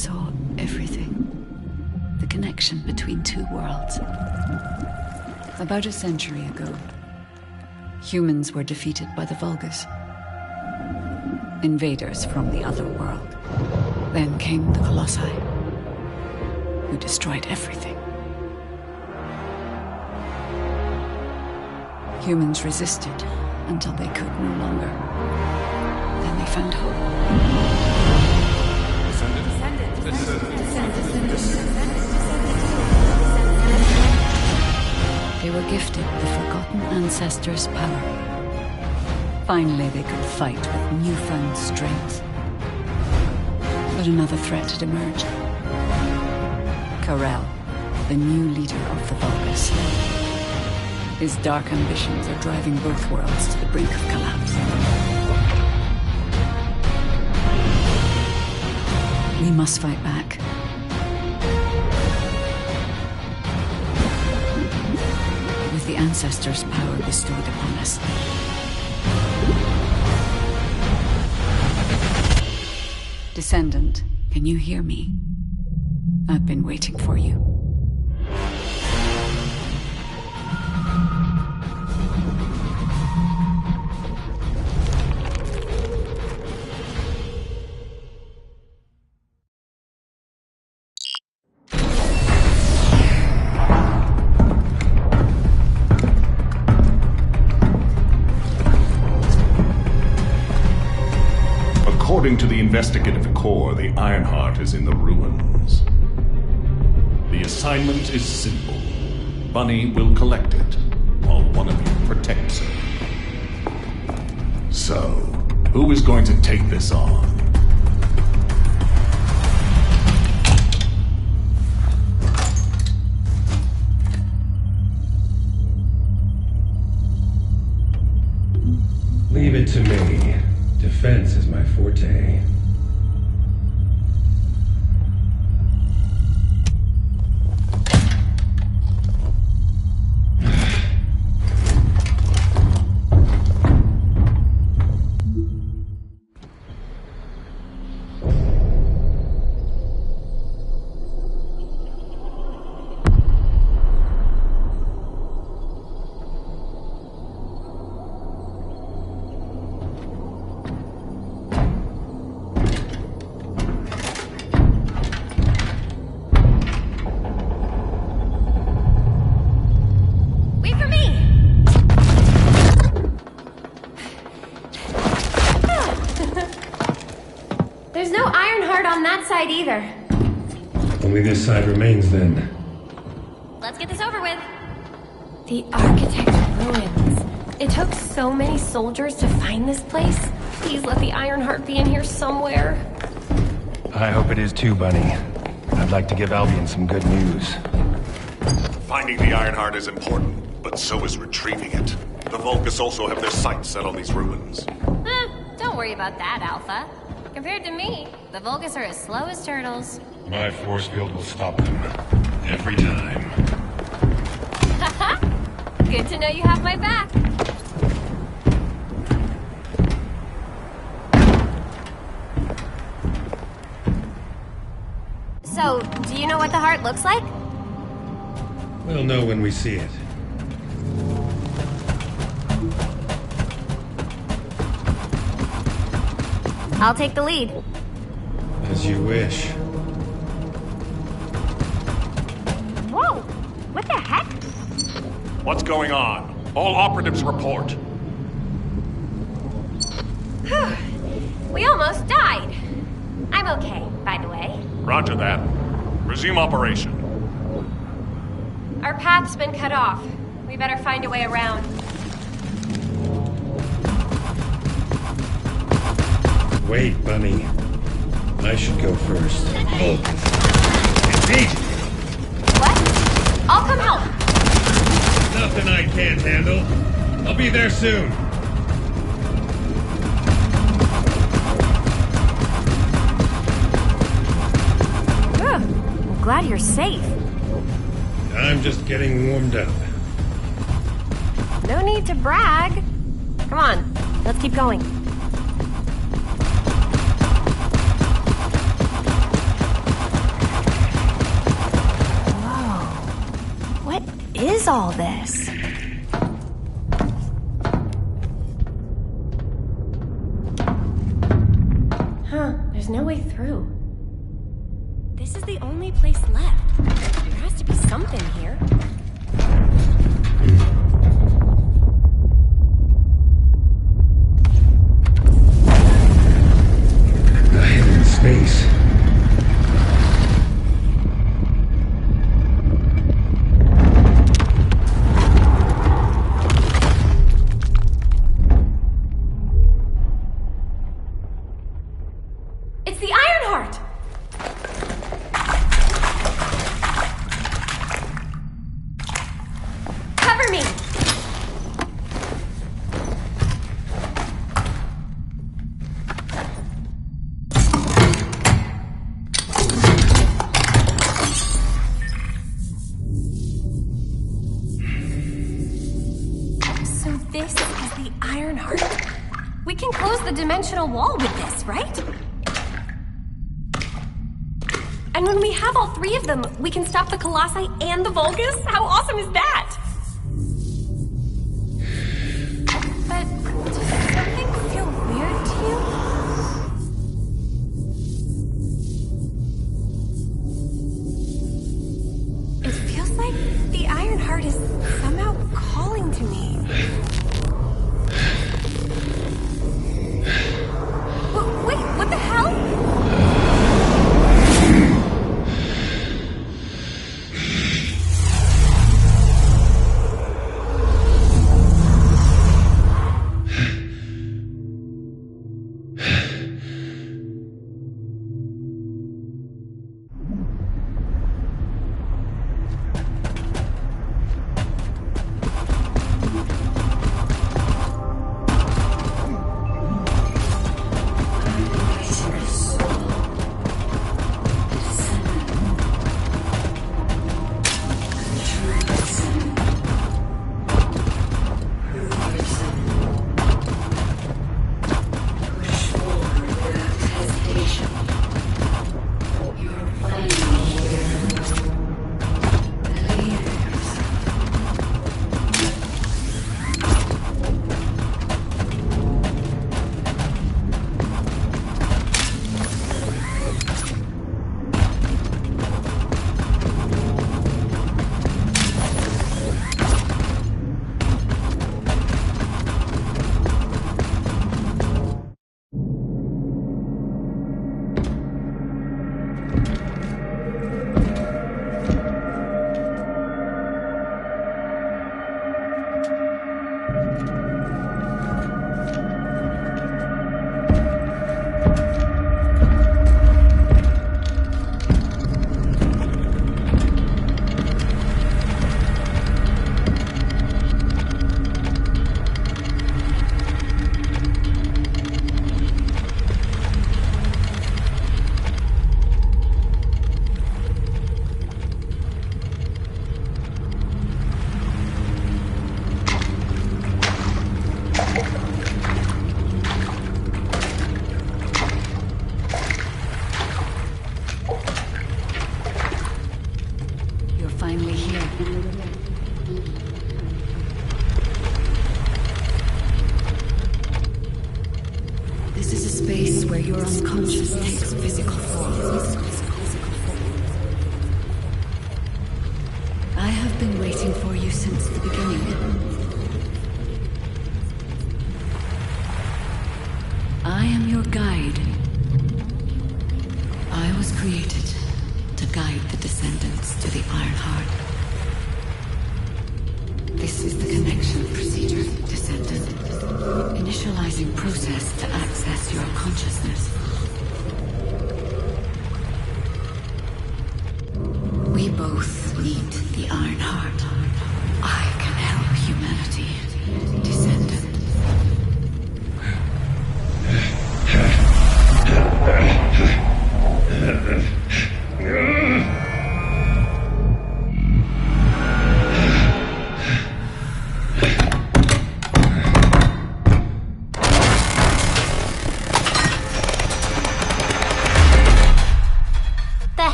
saw everything. The connection between two worlds. About a century ago, humans were defeated by the Vulgus. Invaders from the other world. Then came the Colossi, who destroyed everything. Humans resisted until they could no longer. Then they found hope. They were gifted the forgotten ancestors' power. Finally, they could fight with newfound strength. But another threat had emerged. Karel, the new leader of the Vulgus. His dark ambitions are driving both worlds to the brink of collapse. We must fight back. With the ancestors' power bestowed upon us. Descendant, can you hear me? I've been waiting for you. According to the investigative core, the Ironheart is in the ruins. The assignment is simple. Bunny will collect it, while one of you protects it. So, who is going to take this on? Leave it to me. Defense is my forte. There's no Ironheart on that side either. Only this side remains then. Let's get this over with. The Architect's ruins. It took so many soldiers to find this place. Please let the Ironheart be in here somewhere. I hope it is too, Bunny. I'd like to give Albion some good news. Finding the Ironheart is important, but so is retrieving it. The Vulgus also have their sights set on these ruins. Don't worry about that, Alpha. Compared to me, the Vulgus are as slow as turtles. My force field will stop them. Every time. Haha! Good to know you have my back. So, do you know what the heart looks like? We'll know when we see it. I'll take the lead. As you wish. Whoa! What the heck? What's going on? All operatives report. We almost died. I'm okay, by the way. Roger that. Resume operation. Our path's been cut off. We better find a way around. Wait, Bunny. I should go first. Vulgus. Engage! What? I'll come help. Nothing I can't handle. I'll be there soon. I'm glad you're safe. I'm just getting warmed up. No need to brag. Come on, let's keep going. is all this? Huh, there's no way through. This is the only place left. There has to be something here. A hidden space. It's the Ironheart! Cover me! So this is the Ironheart. We can close the dimensional wall with this, right? And when we have all three of them, we can stop the Colossi and the Vulgus? How awesome is that? But does something feel weird to you? It feels like the Ironheart is somehow calling to me. Wait, what the hell? Finally here. This is a space where your unconscious takes physical form. I have been waiting for you since the beginning. I am your guide. I was created to guide the Descendants to the Ironheart. This is the connection procedure, Descendant. Initializing process to access your consciousness. We both need the Ironheart. I can help humanity, Descendant.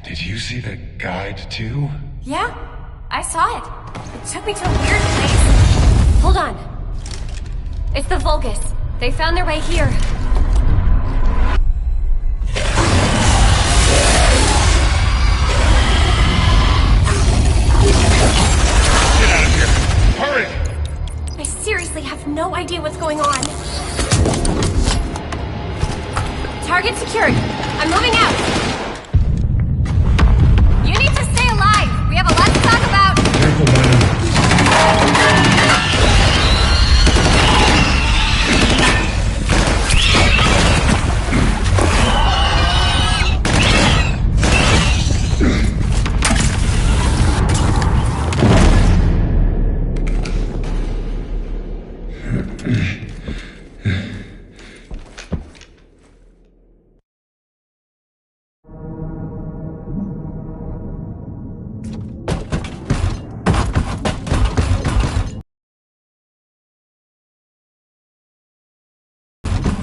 Did you see the guide, too? Yeah, I saw it. It took me to a weird place. Hold on. It's the Vulgus. They found their way here. Get out of here! Hurry! I seriously have no idea what's going on. Target secured. I'm moving out. You need to stay alive. We have a lot to talk about. Careful, Bunny.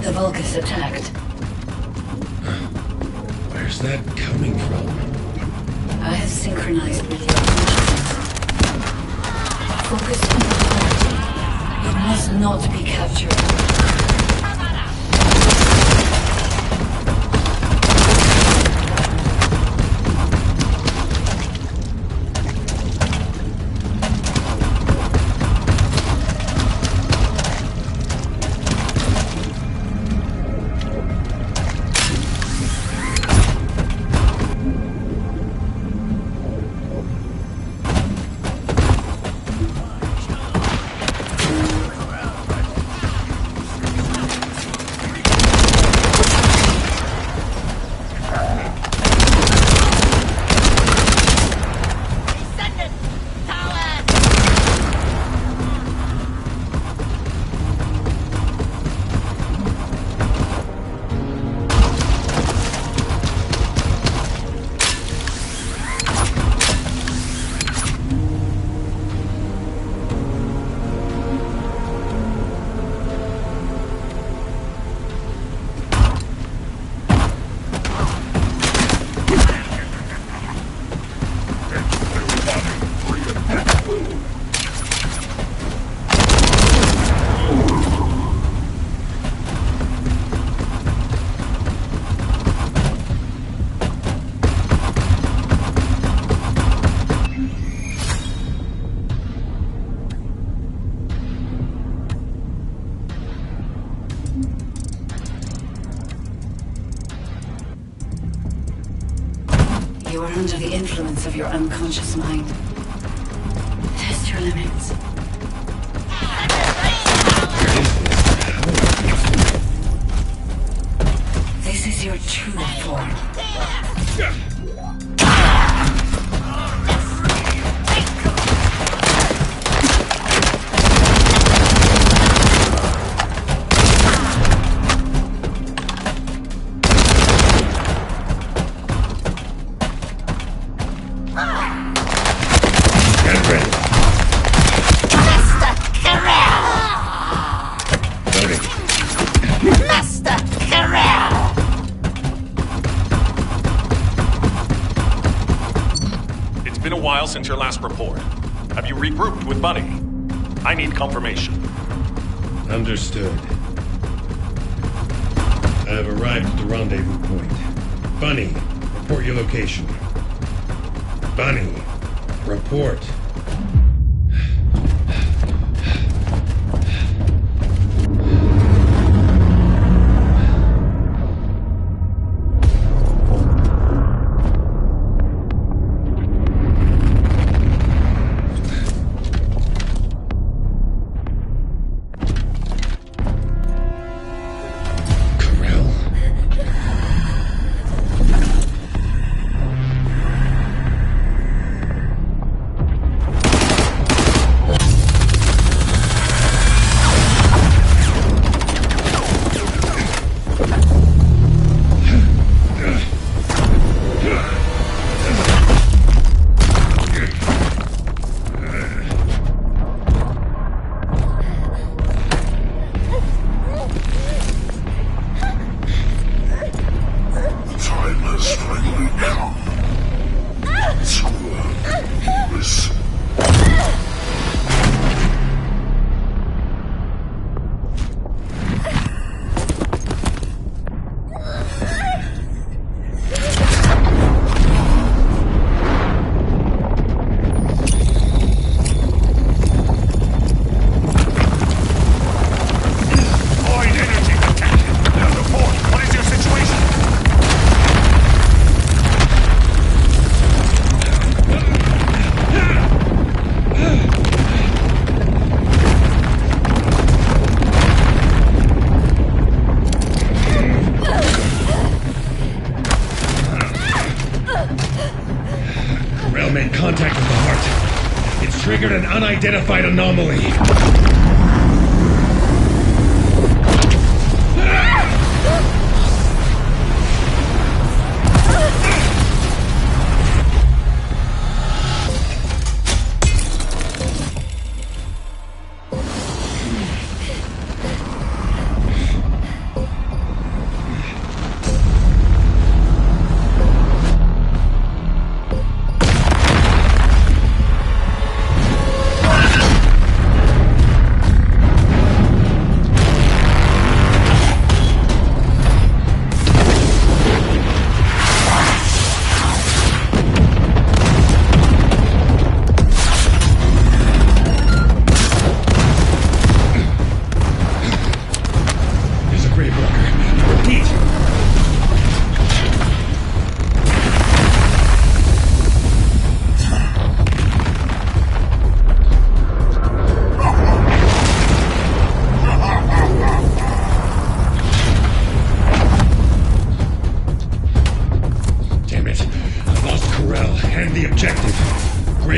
The Vulgus attacked. Where's that coming from? I have synchronized with your consciousness. Focus on the heart. It must not be captured. You are under the influence of your unconscious mind. Test your limits. This is your true form. Since your last report. Have you regrouped with Bunny? I need confirmation. Understood. I have arrived at the rendezvous point. Bunny, report your location. Bunny, report. Made contact with the heart. It's triggered an unidentified anomaly.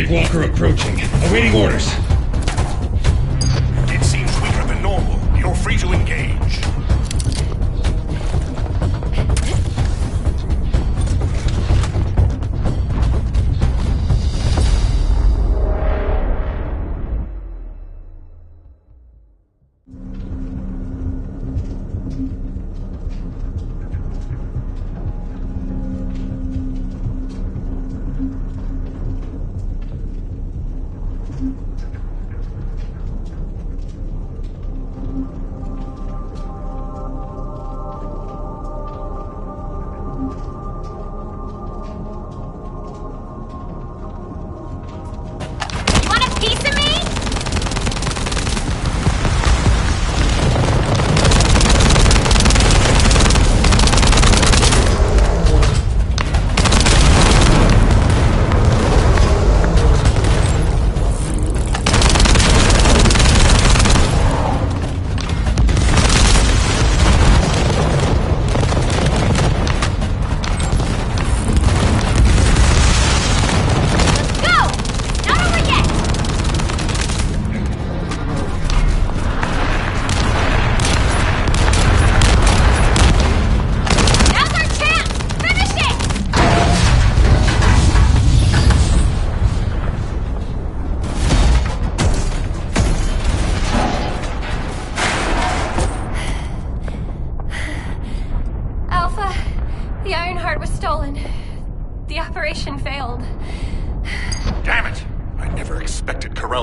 Walker approaching. Awaiting orders. It seems weaker than normal. You're free to engage.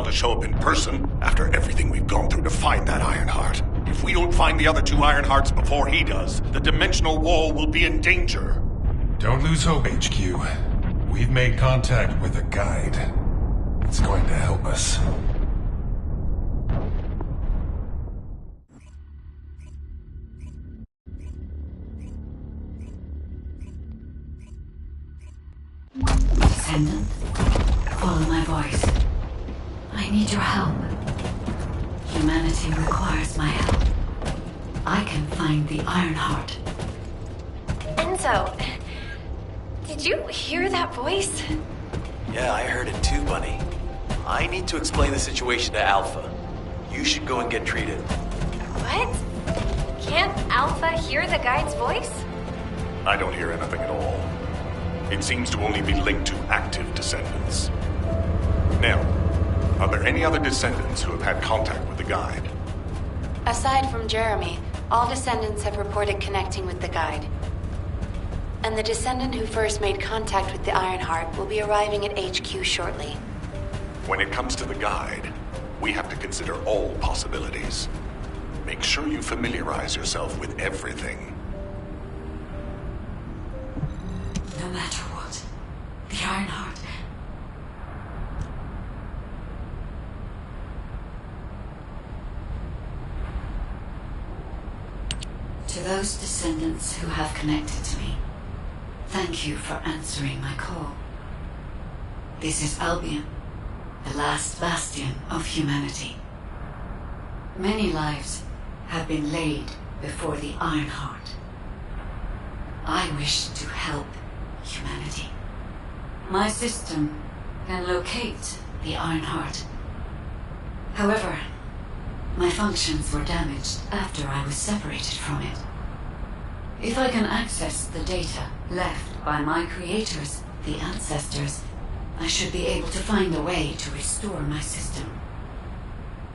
To show up in person after everything we've gone through to find that Ironheart. If we don't find the other two Ironhearts before he does, the dimensional wall will be in danger. Don't lose hope, HQ. We've made contact with a guide. It's going to help us. Descendant, follow my voice. I need your help. Humanity requires my help. I can find the Ironheart. Enzo, did you hear that voice? Yeah, I heard it too, Bunny. I need to explain the situation to Alpha. You should go and get treated. What? Can't Alpha hear the guide's voice? I don't hear anything at all. It seems to only be linked to active descendants. Now, are there any other descendants who have had contact with the guide? Aside from Jeremy, all descendants have reported connecting with the guide. And the Descendant who first made contact with the Ironheart will be arriving at HQ shortly. When it comes to the guide, we have to consider all possibilities. Make sure you familiarize yourself with everything. No matter what, the Ironheart... To those Descendants who have connected to me, thank you for answering my call. This is Albion, the last bastion of humanity. Many lives have been laid before the Ironheart. I wish to help humanity. My system can locate the Ironheart. However, my functions were damaged after I was separated from it. If I can access the data left by my creators, the ancestors, I should be able to find a way to restore my system.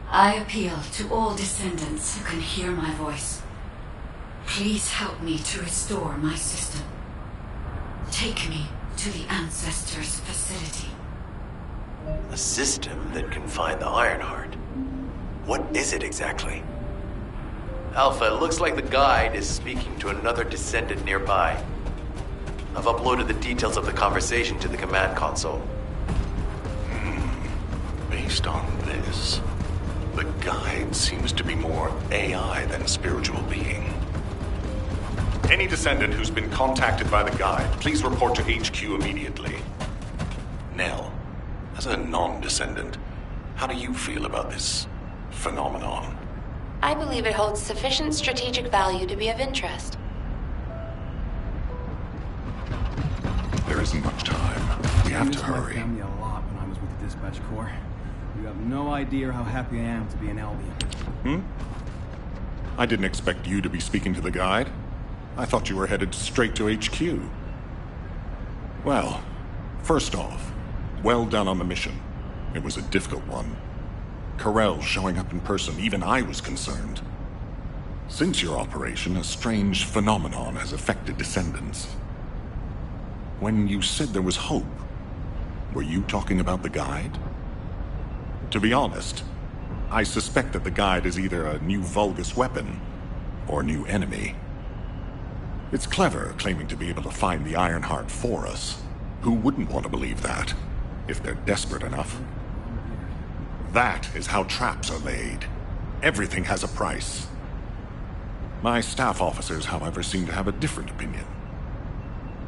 I appeal to all Descendants who can hear my voice. Please help me to restore my system. Take me to the ancestors' facility. A system that can find the Ironheart. What is it exactly? Alpha, it looks like the guide is speaking to another Descendant nearby. I've uploaded the details of the conversation to the command console. Based on this, the guide seems to be more AI than spiritual being. Any Descendant who's been contacted by the guide, please report to HQ immediately. Nell, as a non-Descendant, how do you feel about this phenomenon? I believe it holds sufficient strategic value to be of interest. There isn't much time. We have to hurry. My family a lot when I was with the Dispatch Corps. You have no idea how happy I am to be in Albion. I didn't expect you to be speaking to the guide. I thought you were headed straight to HQ. Well, first off, well done on the mission. It was a difficult one. Carell showing up in person, even I was concerned. Since your operation, a strange phenomenon has affected Descendants. When you said there was hope, were you talking about the guide? To be honest, I suspect that the guide is either a new Vulgus weapon or a new enemy. It's clever claiming to be able to find the Ironheart for us. Who wouldn't want to believe that, if they're desperate enough? That is how traps are laid. Everything has a price. My staff officers, however, seem to have a different opinion.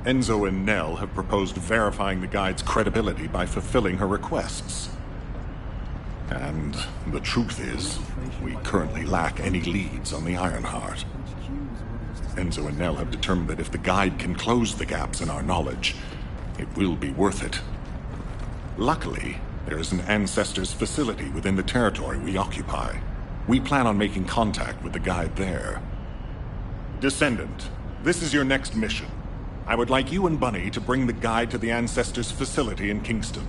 Enzo and Nell have proposed verifying the guide's credibility by fulfilling her requests. And the truth is, we currently lack any leads on the Ironheart. Enzo and Nell have determined that if the guide can close the gaps in our knowledge, it will be worth it. Luckily, there is an Ancestors facility within the territory we occupy. We plan on making contact with the guide there. Descendant, this is your next mission. I would like you and Bunny to bring the guide to the Ancestors facility in Kingston.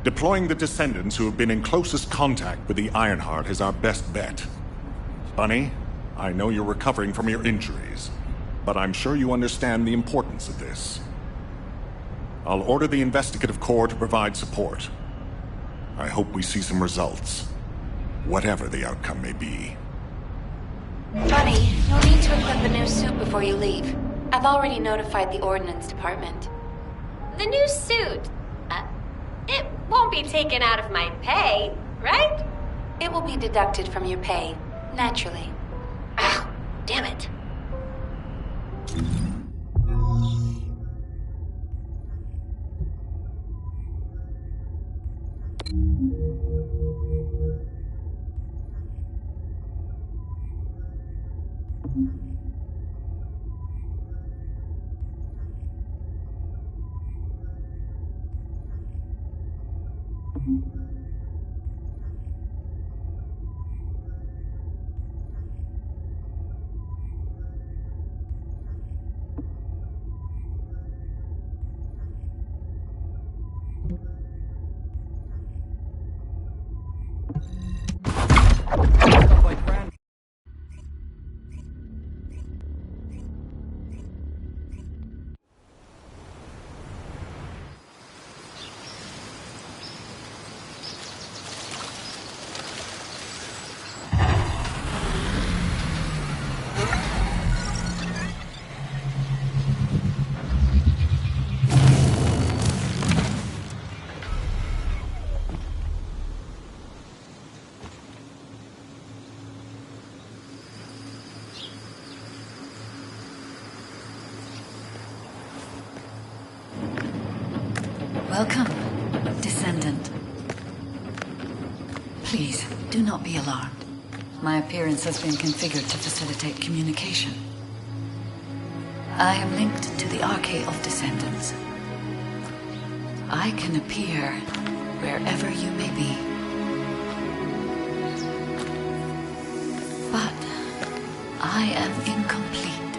Deploying the Descendants who have been in closest contact with the Ironheart is our best bet. Bunny, I know you're recovering from your injuries, but I'm sure you understand the importance of this. I'll order the Investigative Corps to provide support. I hope we see some results, whatever the outcome may be. Bunny, you'll need to equip a new suit before you leave. I've already notified the Ordnance Department. The new suit. It won't be taken out of my pay, right? It will be deducted from your pay, naturally. Ah, damn it. Welcome, Descendant. Please, do not be alarmed. My appearance has been configured to facilitate communication. I am linked to the Arcade of Descendants. I can appear wherever you may be. But I am incomplete.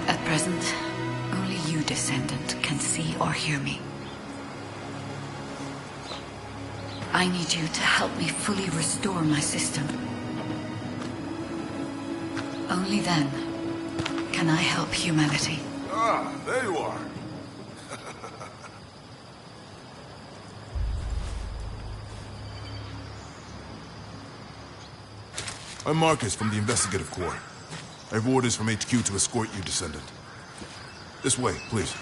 At present, only you, Descendant, can see or hear me. I need you to help me fully restore my system. Only then can I help humanity. Ah, there you are. I'm Marcus from the Investigative Corps. I have orders from HQ to escort you, Descendant. This way, please.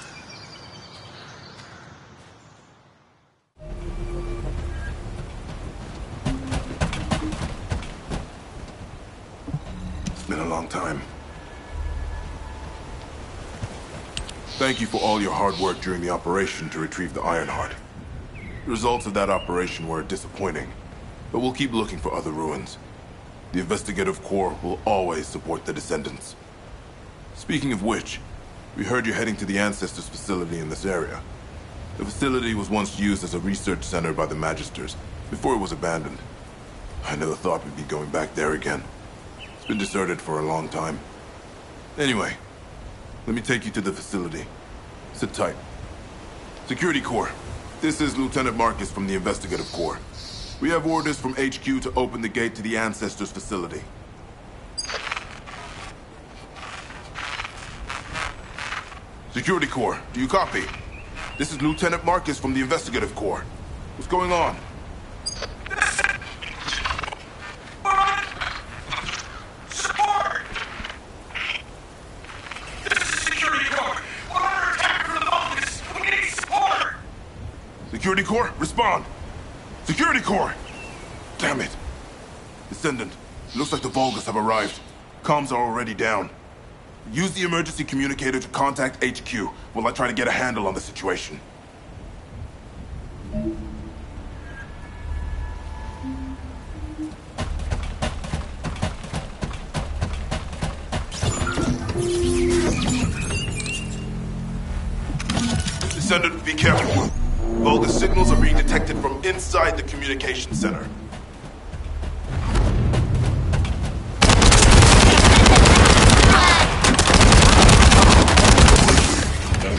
It's been a long time. Thank you for all your hard work during the operation to retrieve the Ironheart. The results of that operation were disappointing, but we'll keep looking for other ruins. The Investigative Corps will always support the Descendants. Speaking of which, we heard you're heading to the Ancestors facility in this area. The facility was once used as a research center by the Magisters, before it was abandoned. I never thought we'd be going back there again. It's been deserted for a long time. Anyway, let me take you to the facility. Sit tight. Security Corps, this is Lieutenant Marcus from the Investigative Corps. We have orders from HQ to open the gate to the Ancestors facility. Security Corps, do you copy? This is Lieutenant Marcus from the Investigative Corps. What's going on? Support! This is Security Corps. We're under attack from the Vulcans. We need support! Security Corps, respond! Security Corps! Damn it! Descendant, it looks like the Vulgus have arrived. Comms are already down. Use the emergency communicator to contact HQ while I try to get a handle on the situation. Descendant, be careful. Vulgus signals are being detected from inside the communication center.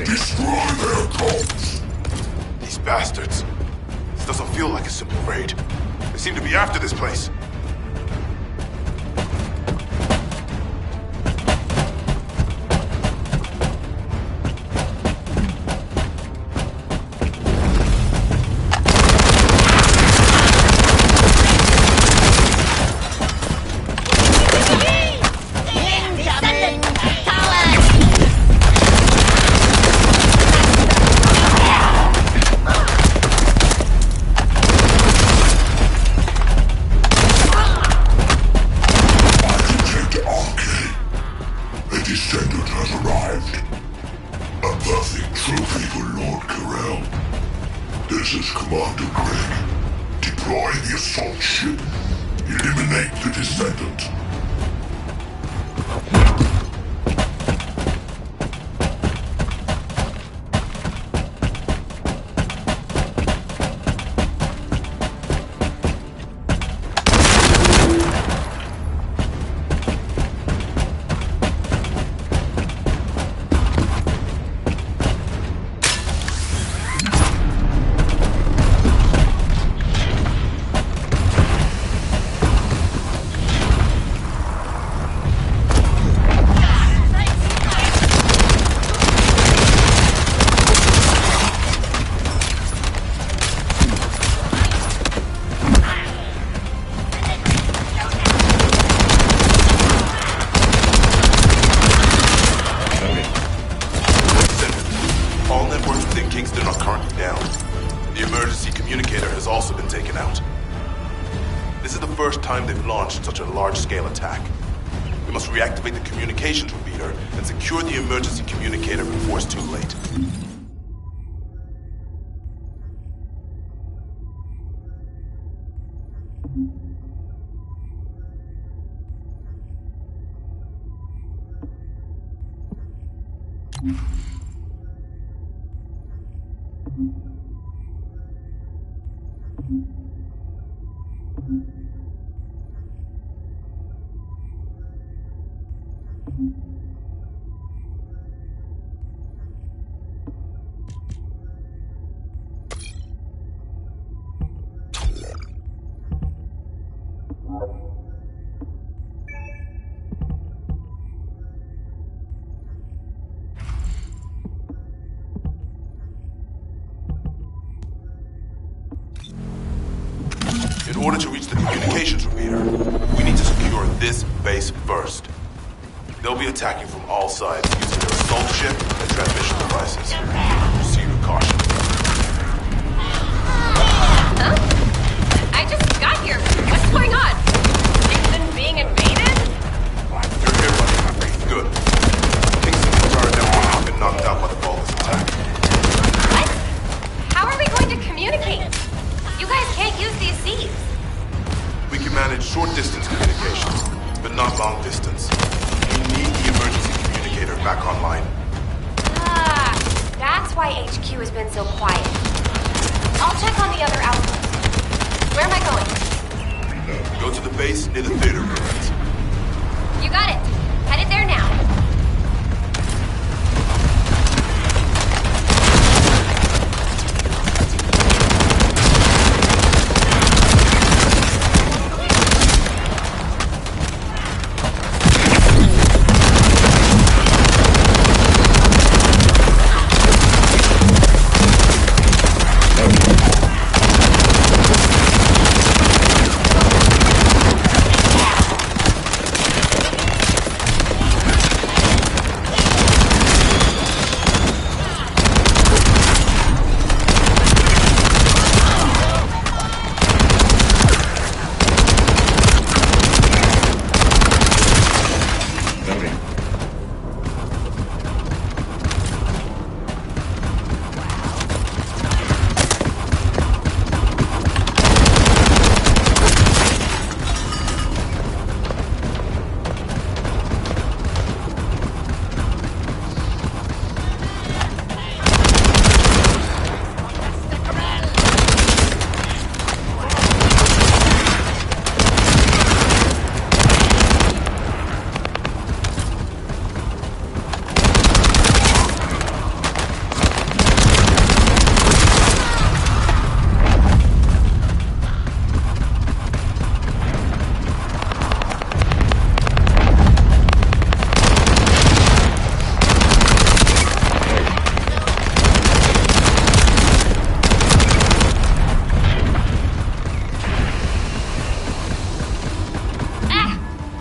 Destroy their cults! These bastards. This doesn't feel like a simple raid. They seem to be after this place. Such a large-scale attack. We must reactivate the communications repeater and secure the emergency communicator before it's too late. In order to reach the communications repeater, we need to secure this base first. They'll be attacking from all sides using their assault ship and transmission devices. Proceed with caution. Huh? I just got here. What's going on? Kingston being invaded? You're here, buddy. Good. Kingston's entire network has been knocked out by the Vulgus attack. What? How are we going to communicate? You guys can't use these seeds. We can manage short-distance communications, but not long-distance. We need the emergency communicator back online. Ah, that's why HQ has been so quiet. I'll check on the other outposts. Where am I going? Go to the base near the theater ruins. You got it. Headed there now.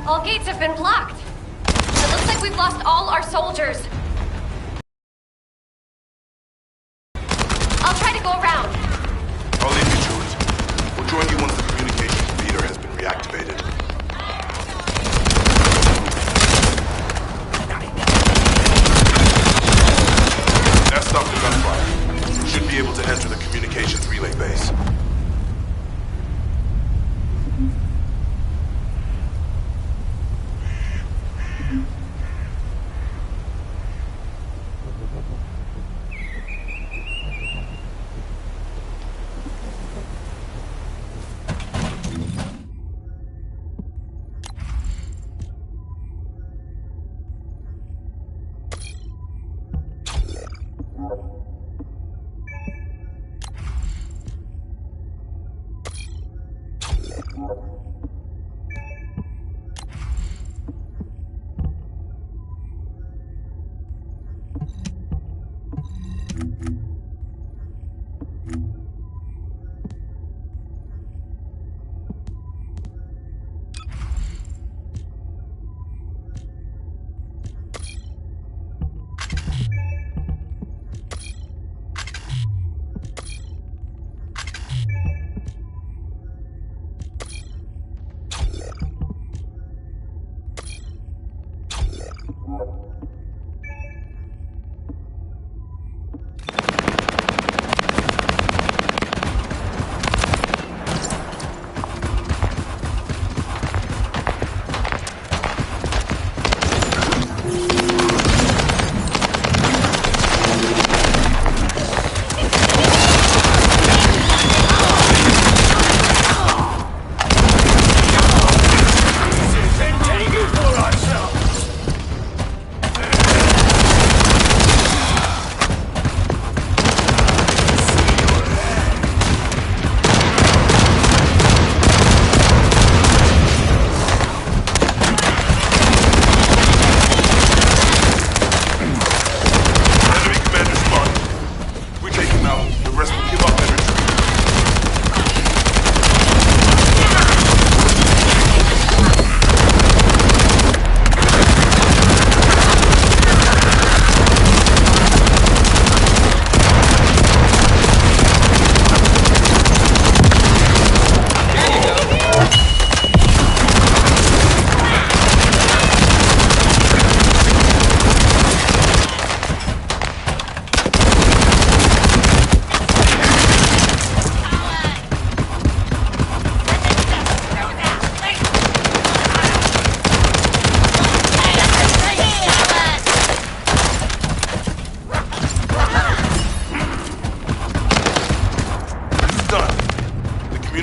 All gates have been blocked. It looks like we've lost all our soldiers. I'll try to go around. I'll leave you to it. We'll join you once the communications repeater has been reactivated. That stopped the gunfire. We should be able to enter the communications relay base.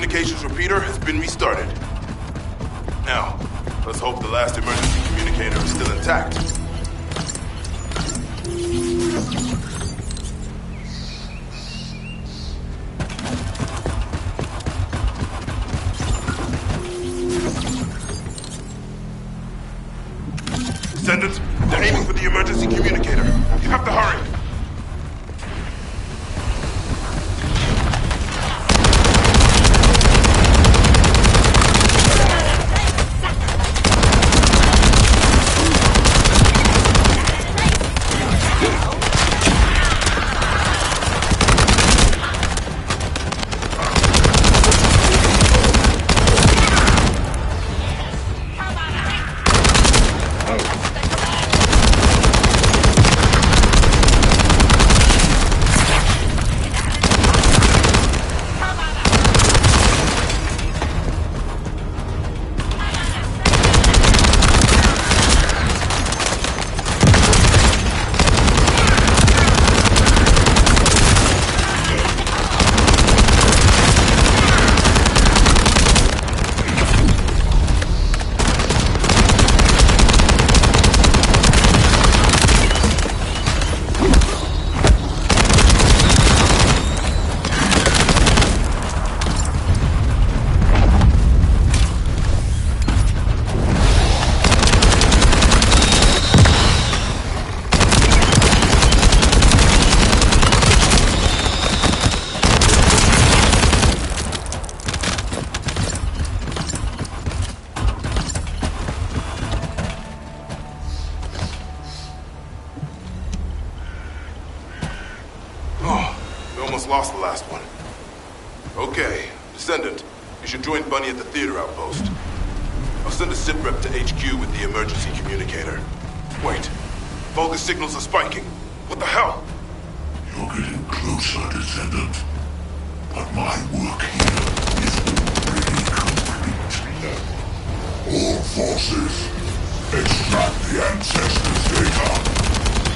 communications repeater has been restarted. Now, let's hope the last emergency communicator is still intact. Descendant, they're aiming for the emergency communicator. You have to hurry. Lost the last one. Okay, Descendant, you should join Bunny at the theater outpost. I'll send a sitrep to HQ with the emergency communicator. Wait, Vulgus signals are spiking. What the hell? You're getting closer, Descendant. But my work here is already complete. All forces, extract the Ancestors' data.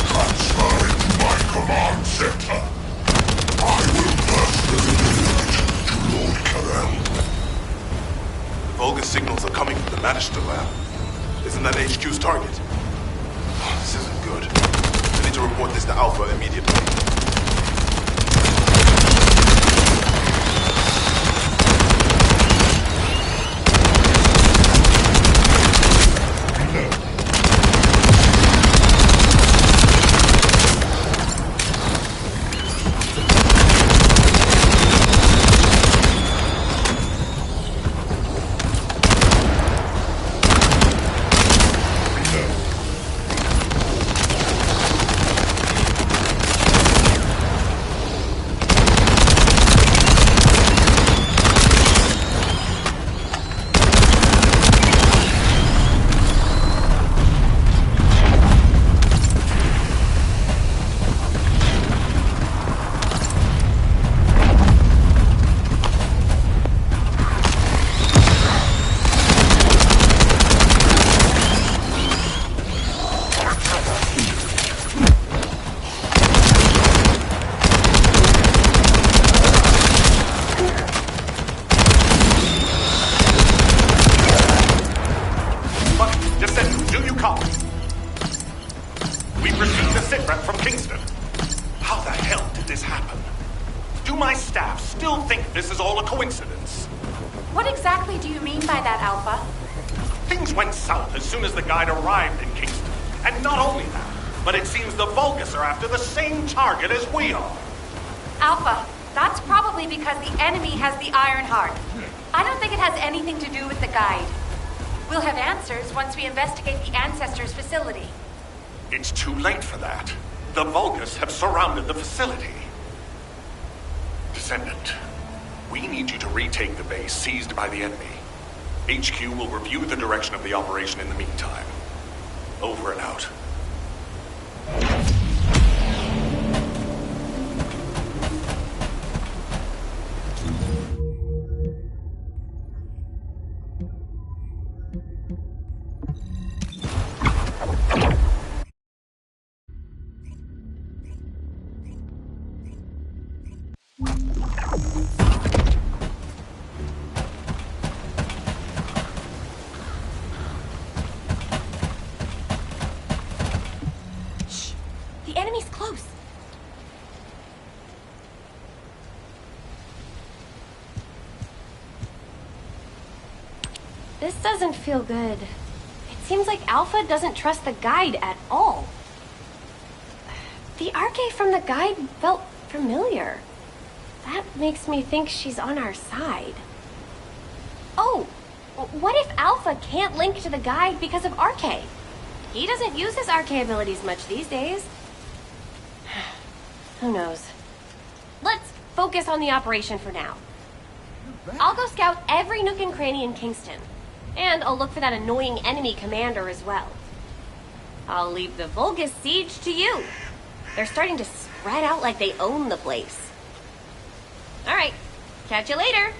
Transfer it to my command center. I will personally deliver it to Lord Carell. The Vulgus signals are coming from the Magister lab. Isn't that HQ's target? This isn't good. I need to report this to Alpha immediately. Target as we are. Alpha, that's probably because the enemy has the Iron Heart. I don't think it has anything to do with the guide. We'll have answers once we investigate the Ancestors' facility. It's too late for that. The Vulgus have surrounded the facility. Descendant, we need you to retake the base seized by the enemy. HQ will review the direction of the operation in the meantime. Over and out. This doesn't feel good. It seems like Alpha doesn't trust the guide at all. The Arche from the guide felt familiar. That makes me think she's on our side. Oh, what if Alpha can't link to the guide because of Arche? He doesn't use his Arche abilities much these days. Who knows? Let's focus on the operation for now. I'll go scout every nook and cranny in Kingston. And I'll look for that annoying enemy commander as well. I'll leave the Vulgus siege to you. They're starting to spread out like they own the place. Alright, catch you later.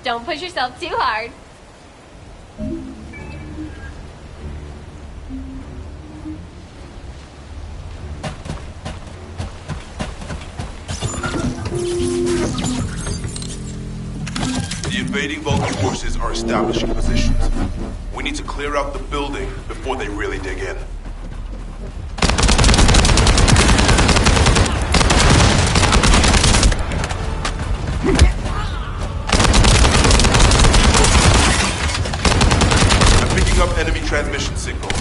Don't push yourself too hard. The invading Vulcan forces are establishing positions. We need to clear out the building before they really dig in. I'm picking up enemy transmission signals.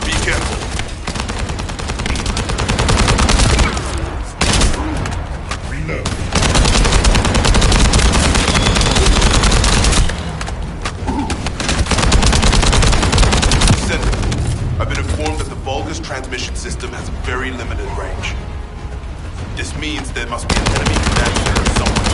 Be careful. Reload. I've been informed that the Vulgus transmission system has a very limited range. This means there must be an enemy command center somewhere.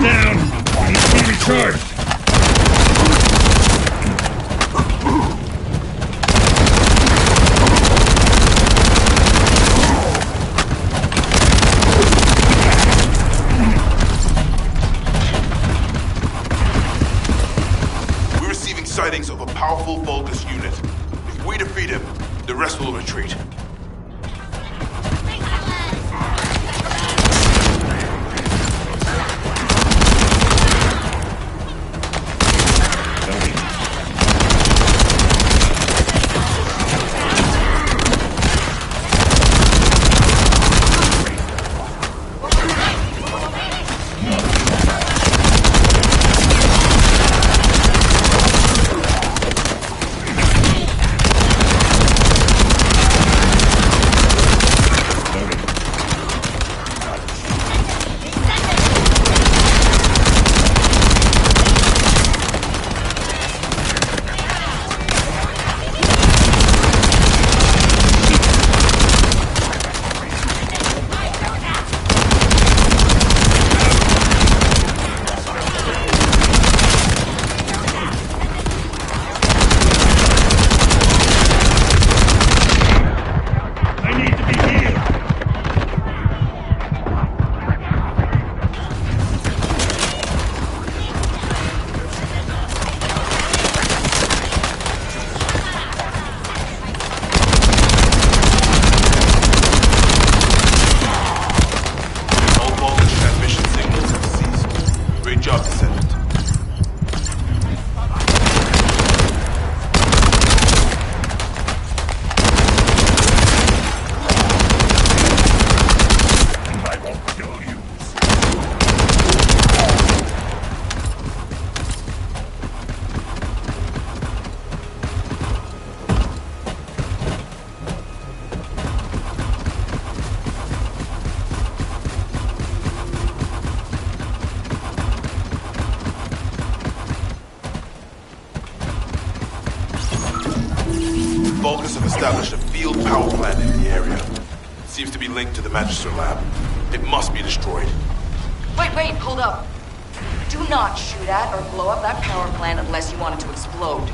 Down! HP recharged! We're receiving sightings of a powerful Vulgus unit. If we defeat him, the rest will retreat. established a field power plant in the area. It seems to be linked to the Magister lab. It must be destroyed. Wait, hold up. Do not shoot at or blow up that power plant unless you want it to explode.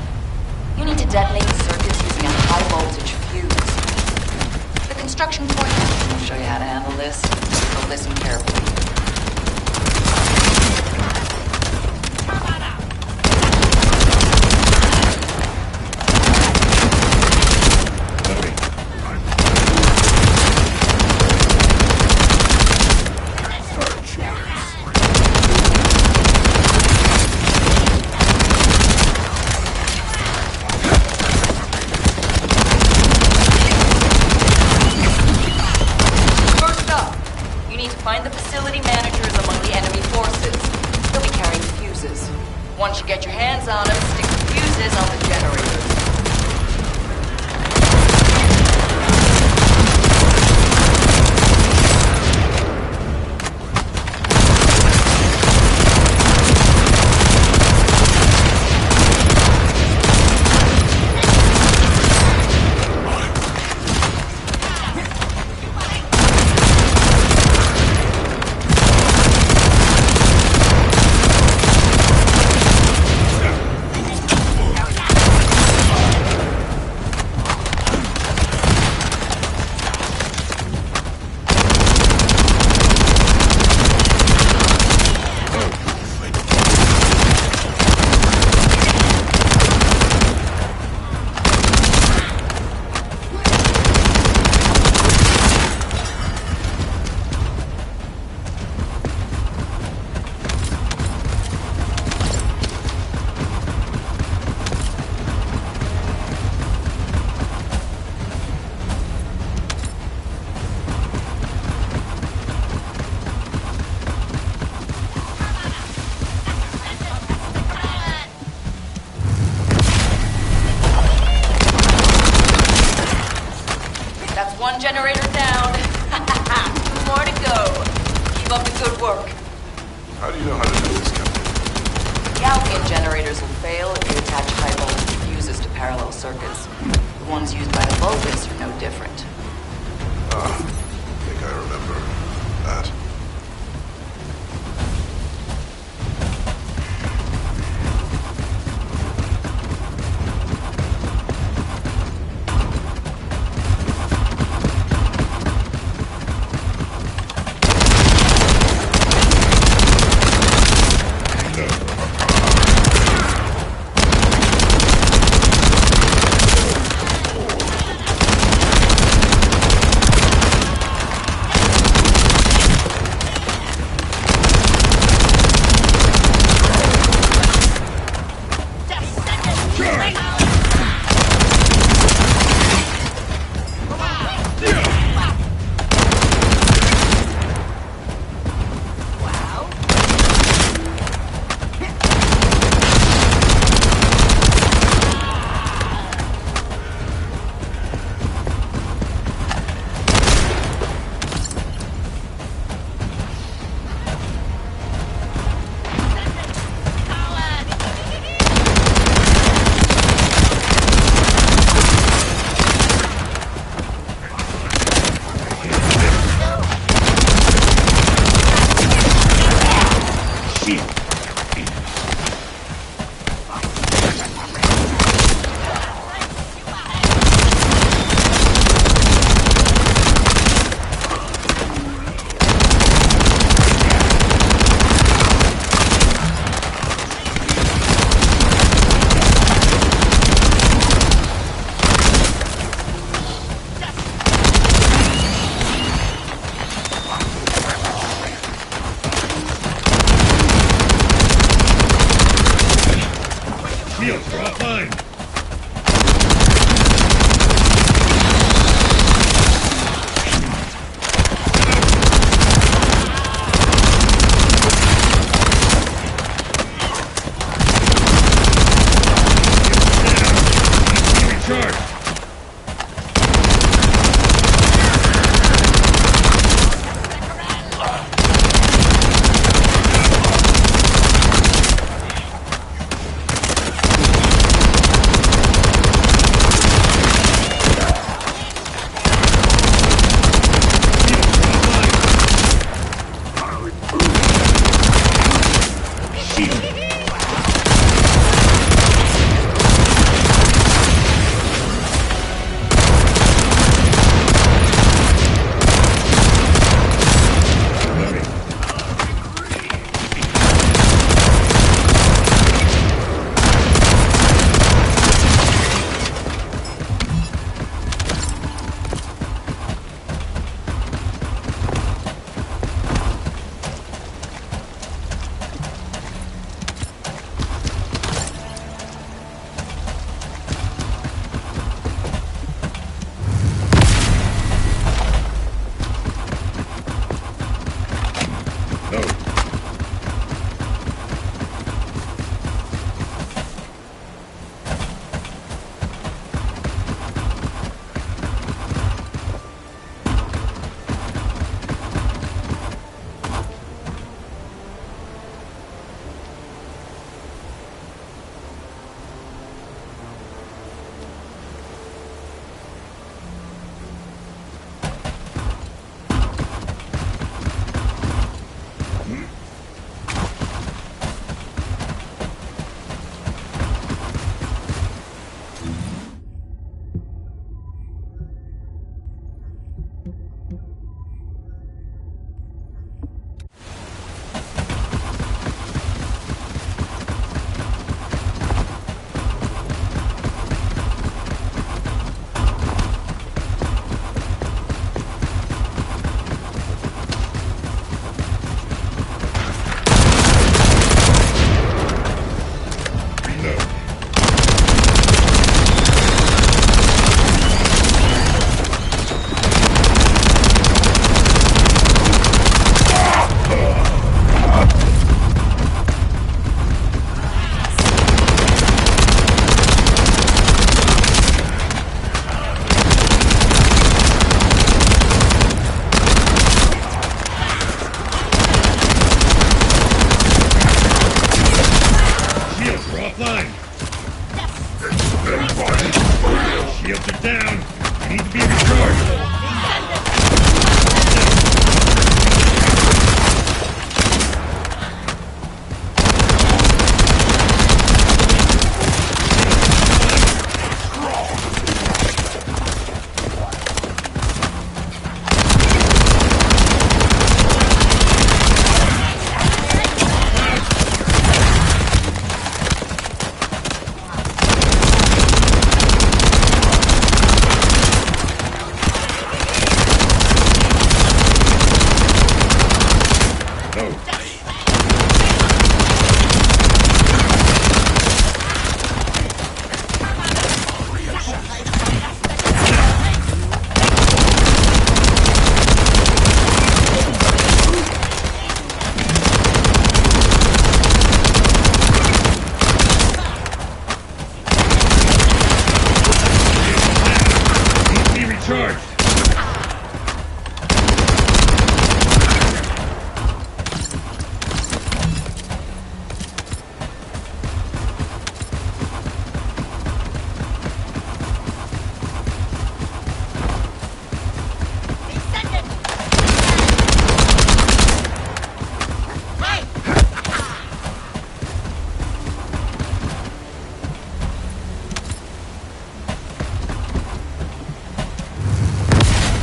You need to detonate the circuits using a high-voltage fuse. The construction coordinator will show you how to handle this, so listen carefully. Find the facility managers among the enemy forces. They'll be carrying fuses. Once you get your hands on them, stick the fuses on the generators. One generator down. 2 more to go. Keep up the good work. How do you know how to do this, Captain? The Albion generators will fail if you attach high-voltage fuses to parallel circuits. The ones used by the Vulgus are no different. I think I remember that.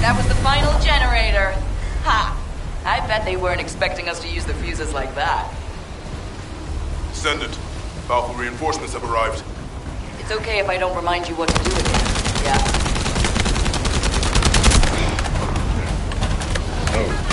That was the final generator. Ha! I bet they weren't expecting us to use the fuses like that. Descendant, Alpha reinforcements have arrived. It's okay if I don't remind you what to do again. Yeah? Oh.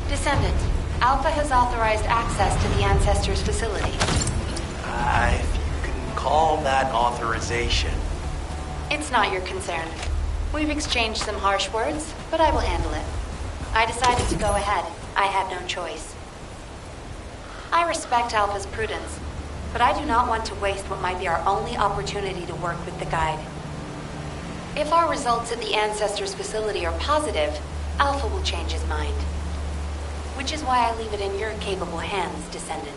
Descendant, Alpha has authorized access to the Ancestors' facility. If you can call that authorization. It's not your concern. We've exchanged some harsh words, but I will handle it. I decided to go ahead. I had no choice. I respect Alpha's prudence, but I do not want to waste what might be our only opportunity to work with the Guide. If our results at the Ancestors' facility are positive, Alpha will change his mind. Which is why I leave it in your capable hands, Descendant.